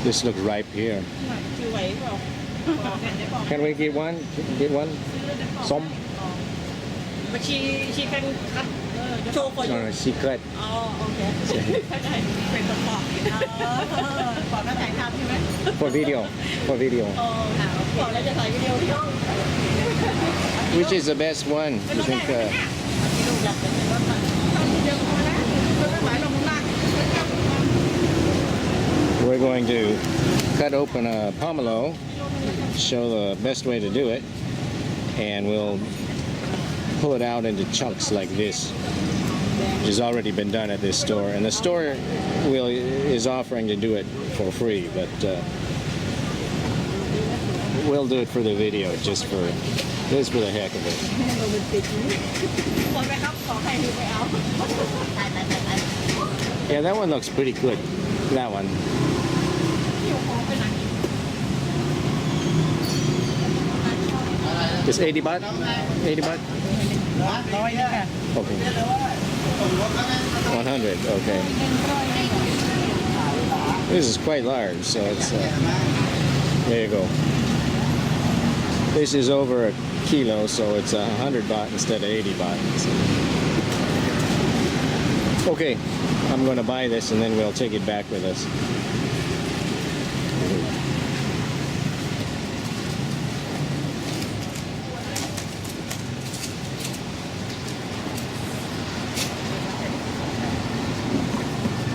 This looks ripe here. Can we get one? Get one? Some? But she can cut show for you. No, secret. Oh, okay. เข้าใจเป็นตัวปอกปอกแล้วถ่ายทำใช่ไหม For video. For video. ปอกแล้วจะถ่ายวิดีโอที่ห้อง Which is the best one? You think? ลูกอยากเป็นรถไฟเดียวพอแล้วรถไฟลงล่าง We're going to cut open a pomelo, show the best way to do it, and we'll pull it out into chunks like this, which has already been done at this store. And the store is offering to do it for free, but we'll do it for the video, just for the heck of it. Yeah, that one looks pretty good. That one. It's 80 baht? 80 baht? Okay. 100, okay. This is quite large, so it's, there you go. This is over a kilo, so it's 100 baht instead of 80 baht. Okay, I'm going to buy this and then we'll take it back with us.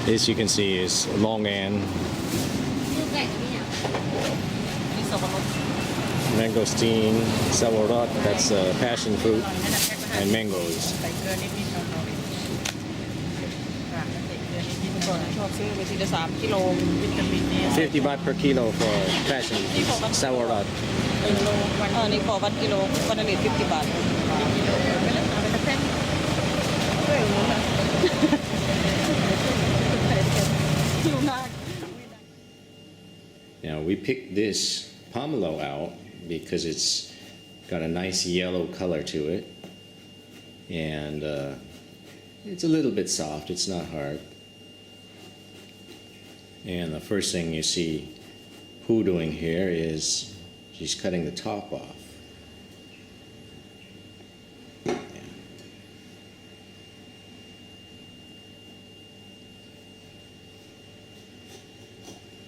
This you can see is longan, mangosteen, sawarot, that's passion fruit, and mangoes. 50 baht per kilo for passion sawarot. นี่ขอวัดกิโลวันละ50 บาท Now we picked this pomelo out because it's got a nice yellow color to it, and it's a little bit soft, it's not hard. And the first thing you see Pooh doing here is she's cutting the top off.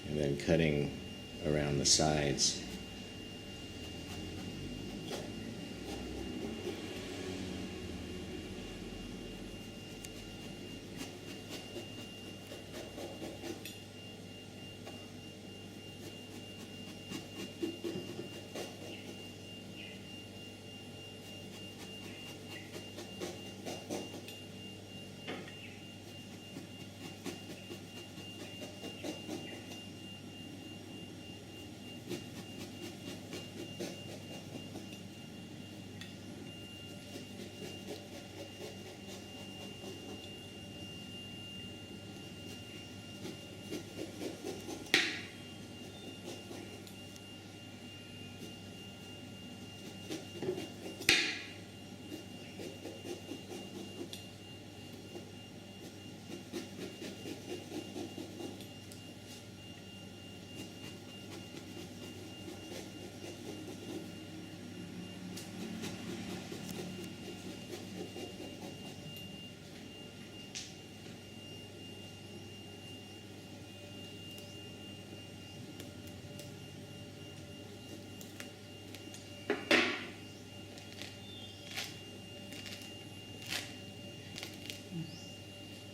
And then cutting around the sides.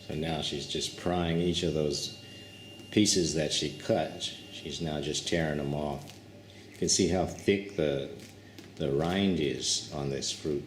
So now she's just prying each of those pieces that she cut. She's now just tearing them off. You can see how thick the rind is on this fruit.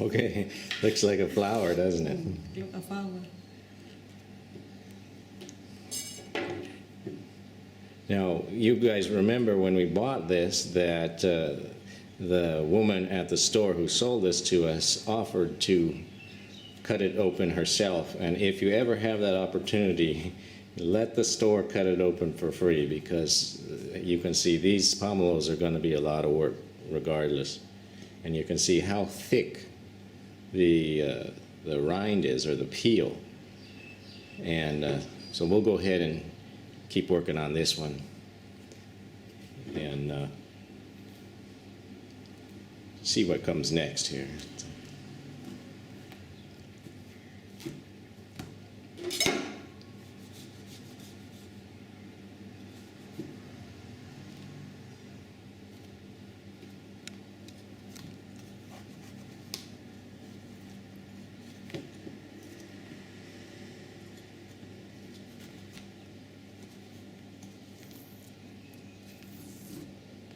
Okay, looks like a flower, doesn't it? Look a flower. Now, you guys remember when we bought this that the woman at the store who sold this to us offered to cut it open herself. And if you ever have that opportunity, let the store cut it open for free, because you can see these pomelos are going to be a lot of work regardless. And you can see how thick the rind is, or the peel. And so we'll go ahead and keep working on this one. And see what comes next here.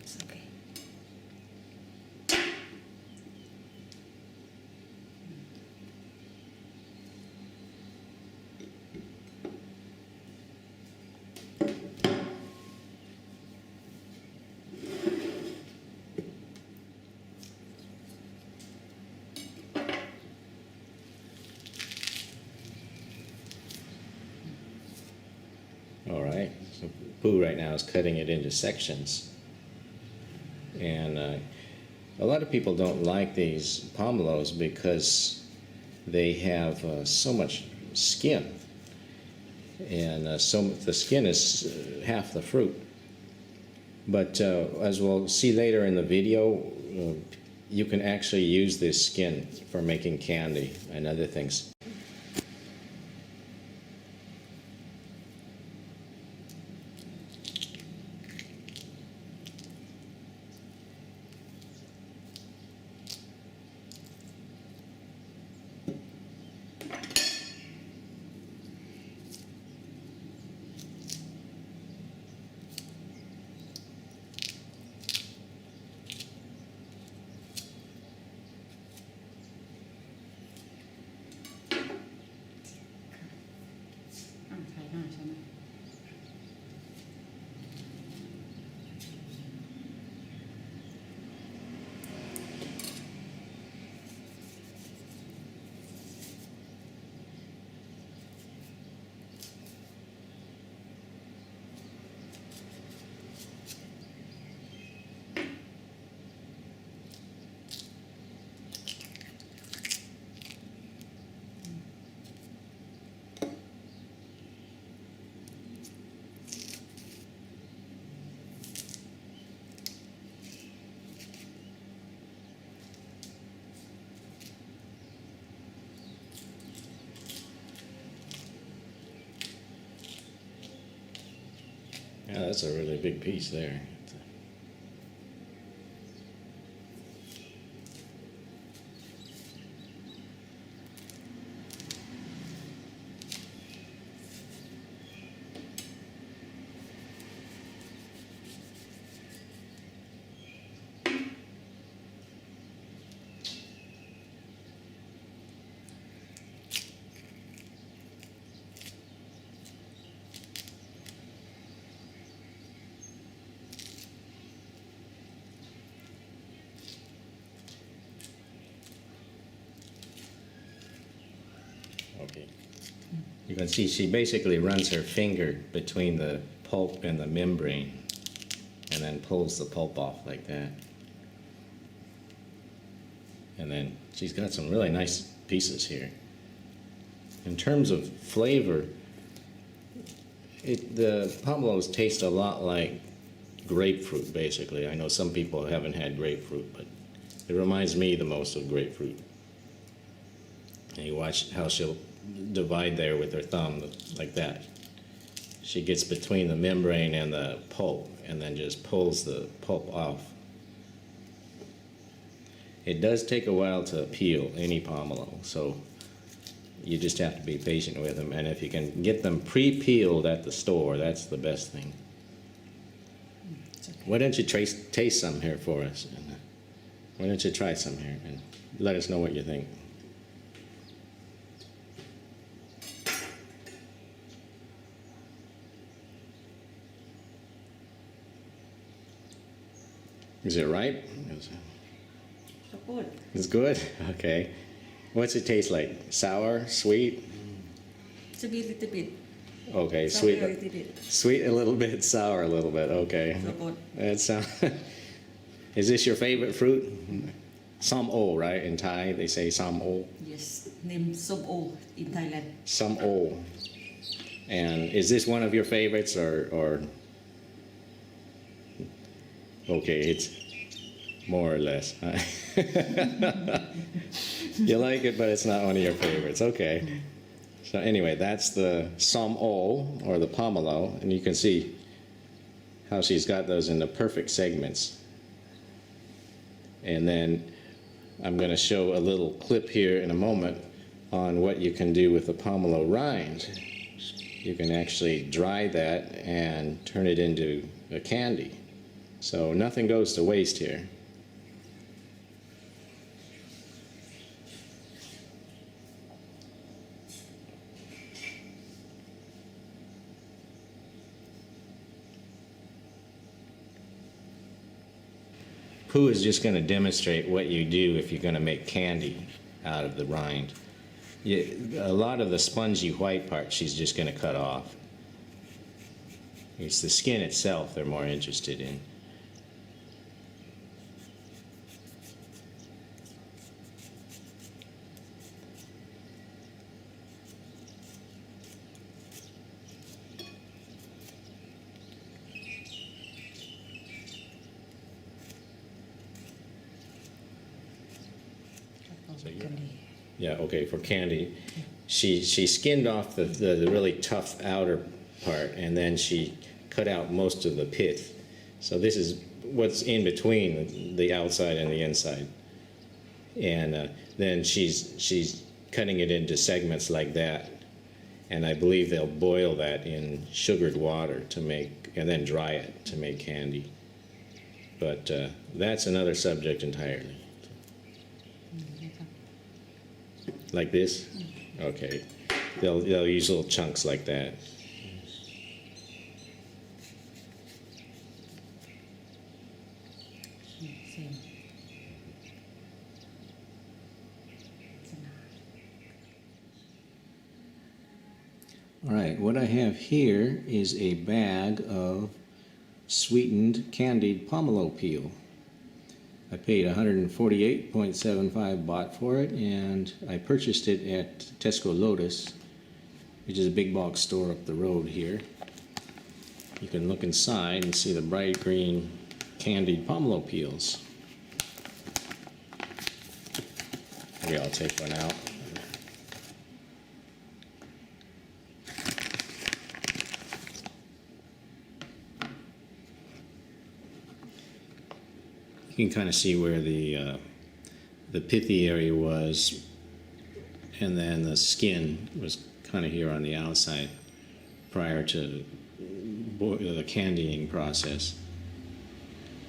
It's okay. All right, so Pooh right now is cutting it into sections. And a lot of people don't like these pomelos because they have so much skin. And so the skin is half the fruit. But as we'll see later in the video, you can actually use this skin for making candy and other things. Yeah, that's a really big piece there. Okay. You can see she basically runs her finger between the pulp and the membrane and then pulls the pulp off like that. And then she's got some really nice pieces here. In terms of flavor, the pomelos taste a lot like grapefruit, basically. I know some people haven't had grapefruit, but it reminds me the most of grapefruit. And you watch how she'll divide there with her thumb, like that. She gets between the membrane and the pulp and then just pulls the pulp off. It does take a while to peel any pomelo, so you just have to be patient with them. And if you can get them pre-peeled at the store, that's the best thing. Okay. Why don't you taste some here for us? And why don't you try some here? And let us know what you think. Is it ripe? So good. It's good? Okay. What's it taste like? Sour? Sweet? It's a bit, little bit. Okay, Sour sweet. a little bit. Sweet a little bit, sour a little bit. Okay. So good. That sounds. Is this your favorite fruit? Some o, right? In Thai, they say some o. Yes, name Som O in Thailand. Some o. And is this one of your favorites, or? Okay, it's more or less. You like it, but it's not one of your favorites. Okay. So anyway, that's the som o, or the pomelo, and you can see how she's got those in the perfect segments. And then I'm going to show a little clip here in a moment on what you can do with the pomelo rind. You can actually dry that and turn it into a candy. So nothing goes to waste here. Pooh is just going to demonstrate what you do if you're going to make candy out of the rind. A lot of the spongy white part she's just going to cut off. It's the skin itself they're more interested in. So yeah, okay, for candy, she skinned off the really tough outer part, and then she cut out most of the pith. So this is what's in between the outside and the inside. And then she's cutting it into segments like that. And I believe they'll boil that in sugared water to make, and then dry it to make candy. But that's another subject entirely. Like this? Okay. They'll use little chunks like that. All right, what I have here is a bag of sweetened candied pomelo peel. I paid 148.75 baht for it, and I purchased it at Tesco Lotus, which is a big box store up the road here. You can look inside and see the bright green candied pomelo peels. Maybe I'll take one out. You can kind of see where the pithy area was, and then the skin was kind of here on the outside prior to the candying process.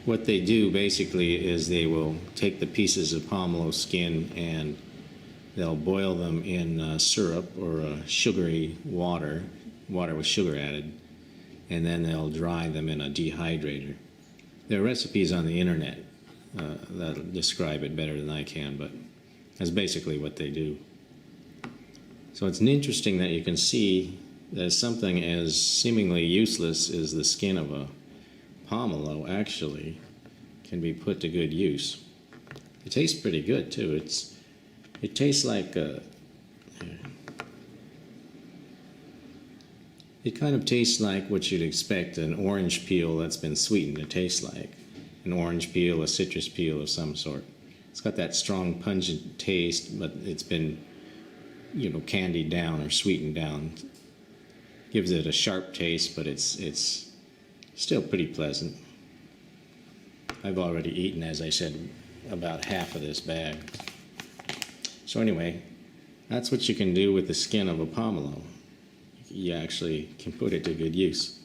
What they do basically is they will take the pieces of pomelo skin and they'll boil them in syrup or sugary water with sugar added, and then they'll dry them in a dehydrator. There are recipes on the internet that'll describe it better than I can, but that's basically what they do. So it's interesting that you can see that something as seemingly useless as the skin of a pomelo actually can be put to good use. It tastes pretty good too. It tastes like it kind of tastes like what you'd expect an orange peel that's been sweetened to taste like. An orange peel, a citrus peel of some sort. It's got that strong pungent taste, but it's been, candied down or sweetened down. Gives it a sharp taste, but it's still pretty pleasant. I've already eaten, as I said, about half of this bag. So anyway, that's what you can do with the skin of a pomelo. You actually can put it to good use.